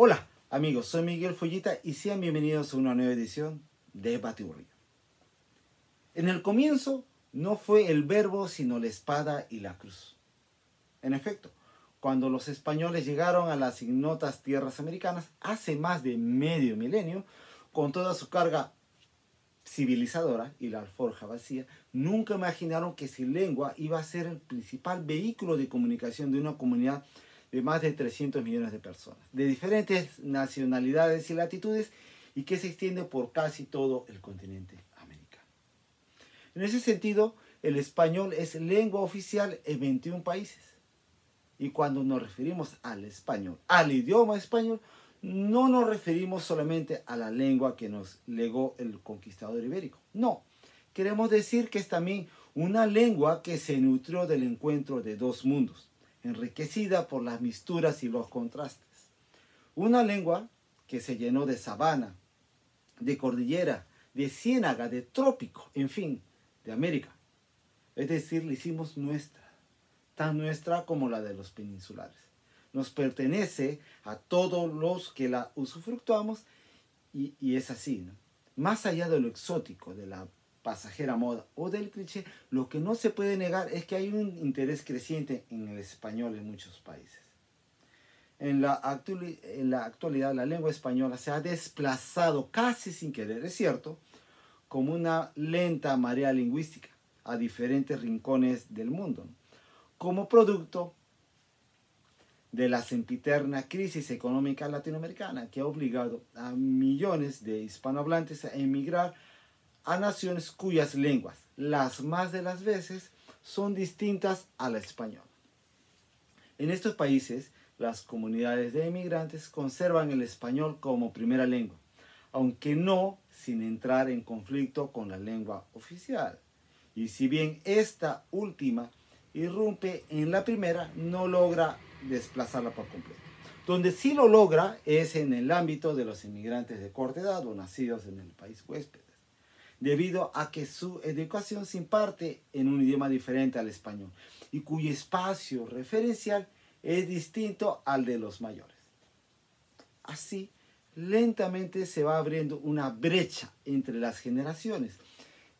Hola amigos, soy Miguel Follita y sean bienvenidos a una nueva edición de Batiburrillo. En el comienzo no fue el verbo sino la espada y la cruz. En efecto, cuando los españoles llegaron a las ignotas tierras americanas hace más de medio milenio, con toda su carga civilizadora y la alforja vacía, nunca imaginaron que su lengua iba a ser el principal vehículo de comunicación de una comunidad de más de 300 millones de personas, de diferentes nacionalidades y latitudes, y que se extiende por casi todo el continente americano. En ese sentido, el español es lengua oficial en 21 países. Y cuando nos referimos al español, al idioma español, no nos referimos solamente a la lengua que nos legó el conquistador ibérico. No, queremos decir que es también una lengua que se nutrió del encuentro de dos mundos, enriquecida por las misturas y los contrastes. Una lengua que se llenó de sabana, de cordillera, de ciénaga, de trópico, en fin, de América. Es decir, la hicimos nuestra, tan nuestra como la de los peninsulares. Nos pertenece a todos los que la usufructuamos y es así, ¿no? Más allá de lo exótico, de la pasajera moda o del cliché, lo que no se puede negar es que hay un interés creciente en el español en muchos países. En la actualidad, la lengua española se ha desplazado casi sin querer, es cierto, como una lenta marea lingüística a diferentes rincones del mundo, ¿no? Como producto de la sempiterna crisis económica latinoamericana que ha obligado a millones de hispanohablantes a emigrar a naciones cuyas lenguas, las más de las veces, son distintas a la española. En estos países, las comunidades de emigrantes conservan el español como primera lengua, aunque no sin entrar en conflicto con la lengua oficial. Y si bien esta última irrumpe en la primera, no logra desplazarla por completo. Donde sí lo logra es en el ámbito de los inmigrantes de corta edad o nacidos en el país huéspedes, debido a que su educación se imparte en un idioma diferente al español y cuyo espacio referencial es distinto al de los mayores. Así, lentamente se va abriendo una brecha entre las generaciones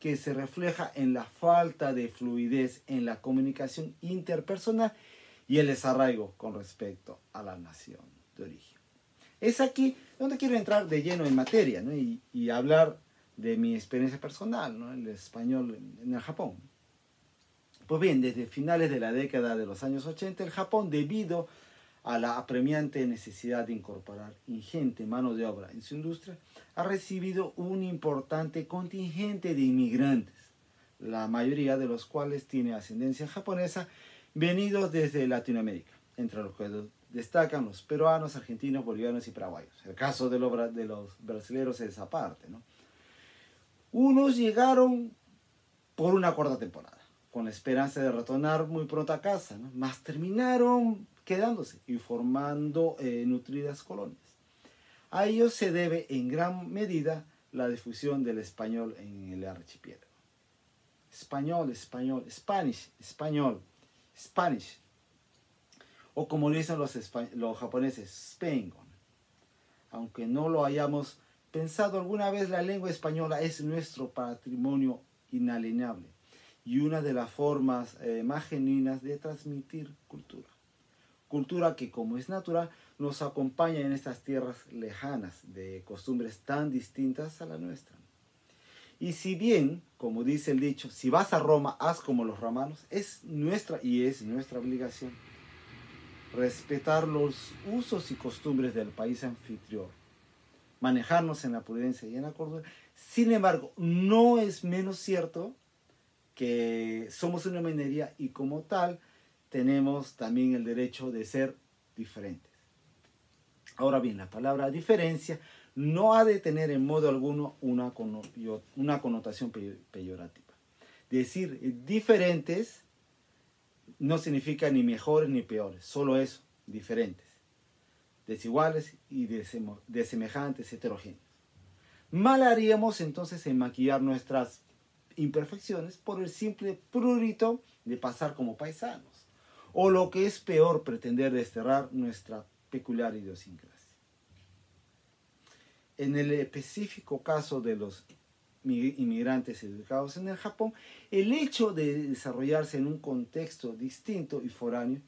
que se refleja en la falta de fluidez en la comunicación interpersonal y el desarraigo con respecto a la nación de origen. Es aquí donde quiero entrar de lleno en materia, ¿no? y hablar de mi experiencia personal, ¿no? El español en el Japón. Pues bien, desde finales de la década de los años 80, el Japón, debido a la apremiante necesidad de incorporar ingente mano de obra en su industria, ha recibido un importante contingente de inmigrantes, la mayoría de los cuales tiene ascendencia japonesa, venidos desde Latinoamérica, entre los que destacan los peruanos, argentinos, bolivianos y paraguayos. El caso de los brasileños es aparte, ¿no? Unos llegaron por una corta temporada, con la esperanza de retornar muy pronto a casa, ¿no? Mas terminaron quedándose y formando nutridas colonias. A ello se debe en gran medida la difusión del español en el archipiélago. Español, español, Spanish, español, Spanish. O como dicen los japoneses, Spain. Aunque no lo hayamos pensado alguna vez, la lengua española es nuestro patrimonio inalienable y una de las formas más genuinas de transmitir cultura. Cultura que, como es natural, nos acompaña en estas tierras lejanas de costumbres tan distintas a la nuestra. Y si bien, como dice el dicho, si vas a Roma, haz como los romanos, es nuestra obligación respetar los usos y costumbres del país anfitrión, manejarnos en la prudencia y en la cordura. Sin embargo, no es menos cierto que somos una minoría y como tal tenemos también el derecho de ser diferentes. Ahora bien, la palabra diferencia no ha de tener en modo alguno una connotación peyorativa. Decir diferentes no significa ni mejores ni peores, solo eso, diferentes, desiguales y de semejantes, heterogéneos. Mal haríamos entonces en maquillar nuestras imperfecciones por el simple prurito de pasar como paisanos, o lo que es peor, pretender desterrar nuestra peculiar idiosincrasia. En el específico caso de los inmigrantes educados en el Japón, el hecho de desarrollarse en un contexto distinto y foráneo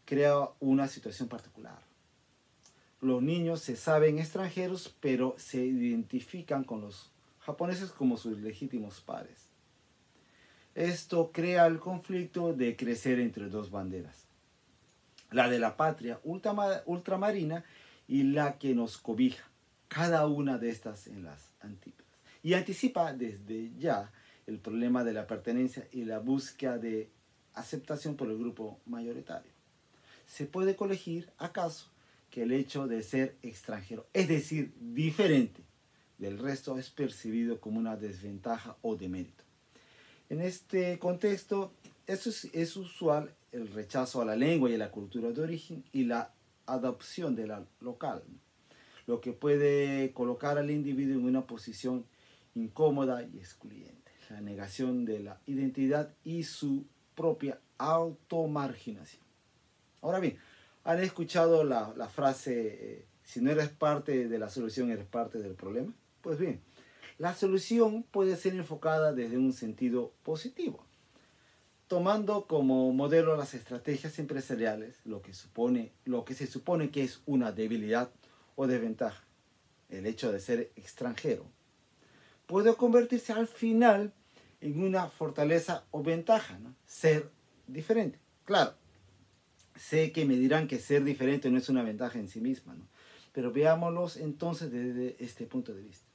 crea una situación particular. Los niños se saben extranjeros, pero se identifican con los japoneses como sus legítimos padres. Esto crea el conflicto de crecer entre dos banderas, la de la patria ultramarina y la que nos cobija, cada una de estas en las antípodas. Y anticipa desde ya el problema de la pertenencia y la búsqueda de aceptación por el grupo mayoritario. ¿Se puede colegir acaso que el hecho de ser extranjero, es decir, diferente del resto, es percibido como una desventaja o demérito? En este contexto es usual el rechazo a la lengua y a la cultura de origen y la adopción de la local, lo que puede colocar al individuo en una posición incómoda y excluyente, la negación de la identidad y su propia automarginación. Ahora bien, ¿han escuchado la frase, si no eres parte de la solución, eres parte del problema? Pues bien, la solución puede ser enfocada desde un sentido positivo, tomando como modelo las estrategias empresariales, lo que se supone que es una debilidad o desventaja, el hecho de ser extranjero, puede convertirse al final en una fortaleza o ventaja, ¿no? Ser diferente. Claro, sé que me dirán que ser diferente no es una ventaja en sí misma, ¿no? Pero veámoslos entonces desde este punto de vista.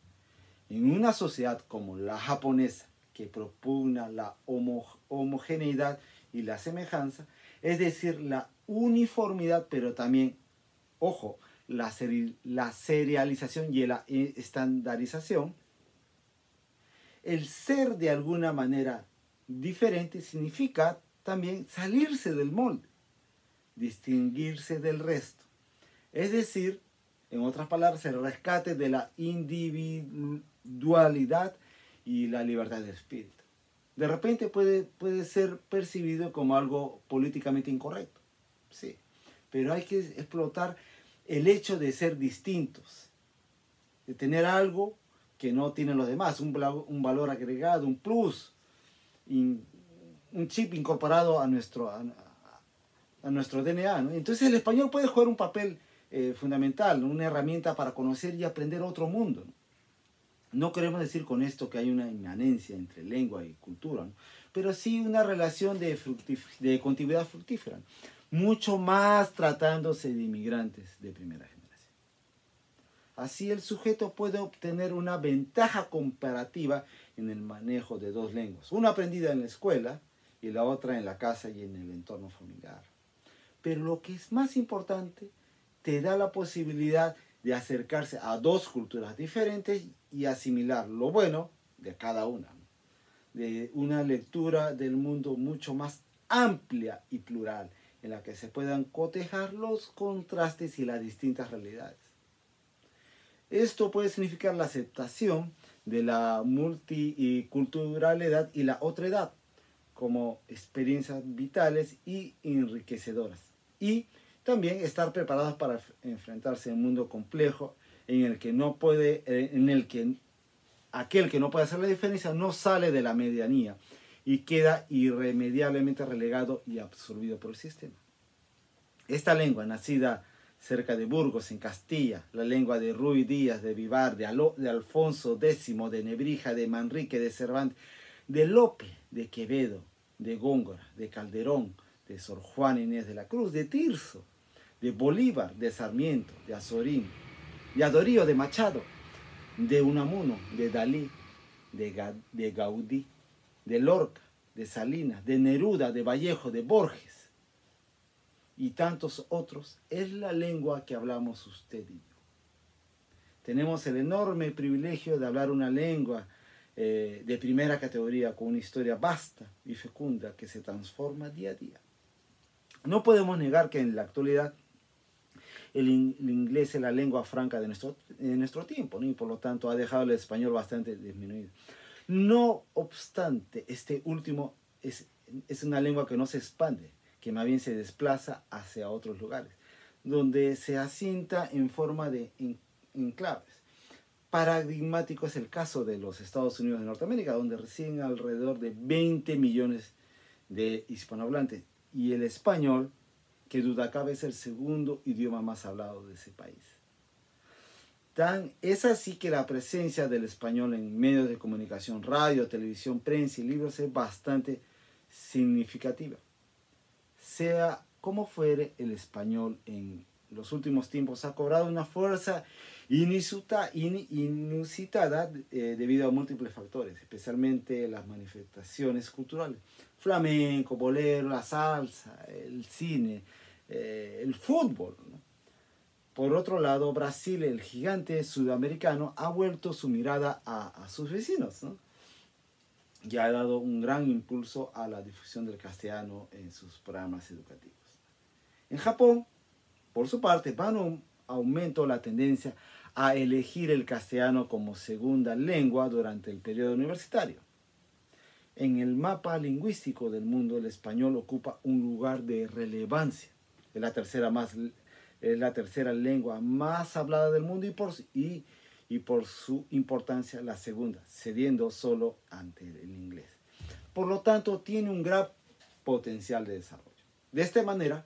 En una sociedad como la japonesa, que propugna la homogeneidad y la semejanza, es decir, la uniformidad, pero también, ojo, la serialización y la estandarización, el ser de alguna manera diferente significa también salirse del molde, distinguirse del resto. Es decir, en otras palabras, el rescate de la individualidad y la libertad de espíritu. De repente puede ser percibido como algo políticamente incorrecto, sí, pero hay que explotar el hecho de ser distintos, de tener algo que no tienen los demás, un valor agregado, un plus, un chip incorporado a nuestro DNA, ¿no? Entonces el español puede jugar un papel fundamental, ¿no? Una herramienta para conocer y aprender otro mundo, ¿no? No queremos decir con esto que hay una inmanencia entre lengua y cultura, ¿no? Pero sí una relación de continuidad fructífera, ¿no? Mucho más tratándose de inmigrantes de primera generación. Así el sujeto puede obtener una ventaja comparativa en el manejo de dos lenguas, una aprendida en la escuela y la otra en la casa y en el entorno familiar. Pero lo que es más importante, te da la posibilidad de acercarse a dos culturas diferentes y asimilar lo bueno de cada una, ¿no? De una lectura del mundo mucho más amplia y plural, en la que se puedan cotejar los contrastes y las distintas realidades. Esto puede significar la aceptación de la multiculturalidad y la otredad como experiencias vitales y enriquecedoras. Y también estar preparados para enfrentarse a un mundo complejo en el que aquel que no puede hacer la diferencia no sale de la medianía y queda irremediablemente relegado y absorbido por el sistema. Esta lengua, nacida cerca de Burgos, en Castilla, la lengua de Ruy Díaz, de Vivar, de Alfonso X, de Nebrija, de Manrique, de Cervantes, de Lope, de Quevedo, de Góngora, de Calderón, de Sor Juana Inés de la Cruz, de Tirso, de Bolívar, de Sarmiento, de Azorín, de Adorío, de Machado, de Unamuno, de Dalí, de Gaudí, de Lorca, de Salinas, de Neruda, de Vallejo, de Borges y tantos otros, es la lengua que hablamos usted y yo. Tenemos el enorme privilegio de hablar una lengua de primera categoría, con una historia vasta y fecunda que se transforma día a día. No podemos negar que en la actualidad el inglés es la lengua franca de nuestro tiempo, ¿no? Y por lo tanto ha dejado el español bastante disminuido. No obstante, este último es una lengua que no se expande, que más bien se desplaza hacia otros lugares, donde se asienta en forma de enclaves. Paradigmático es el caso de los Estados Unidos de Norteamérica, donde residen alrededor de 20 millones de hispanohablantes, y el español, que duda cabe, es el segundo idioma más hablado de ese país. Es así que la presencia del español en medios de comunicación, radio, televisión, prensa y libros es bastante significativa. Sea como fuere, el español en los últimos tiempos ha cobrado una fuerza inusitada debido a múltiples factores, especialmente las manifestaciones culturales. Flamenco, bolero, la salsa, el cine, el fútbol, ¿no? Por otro lado, Brasil, el gigante sudamericano, ha vuelto su mirada a sus vecinos, ¿no? Y ha dado un gran impulso a la difusión del castellano en sus programas educativos. En Japón, por su parte, va en aumento la tendencia a elegir el castellano como segunda lengua durante el periodo universitario. En el mapa lingüístico del mundo, el español ocupa un lugar de relevancia. Es la tercera lengua más hablada del mundo y por su importancia la segunda, cediendo solo ante el inglés. Por lo tanto, tiene un gran potencial de desarrollo. De esta manera,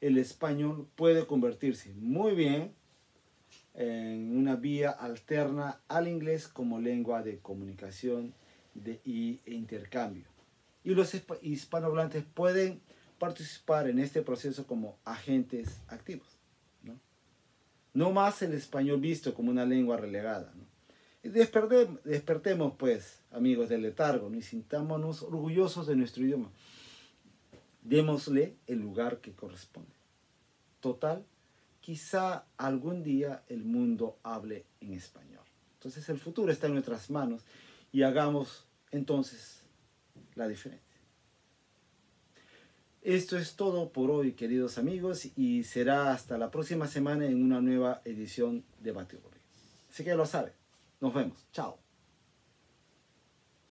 el español puede convertirse muy bien en una vía alterna al inglés como lengua de comunicación e intercambio. Y los hispanohablantes pueden participar en este proceso como agentes activos. No más el español visto como una lengua relegada, ¿no? Y despertemos, pues, amigos del letargo, ¿no? Y sintámonos orgullosos de nuestro idioma. Démosle el lugar que corresponde. Total, quizá algún día el mundo hable en español. Entonces el futuro está en nuestras manos y hagamos entonces la diferencia. Esto es todo por hoy, queridos amigos, y será hasta la próxima semana en una nueva edición de Batiburri. Así que ya lo saben. Nos vemos. Chao.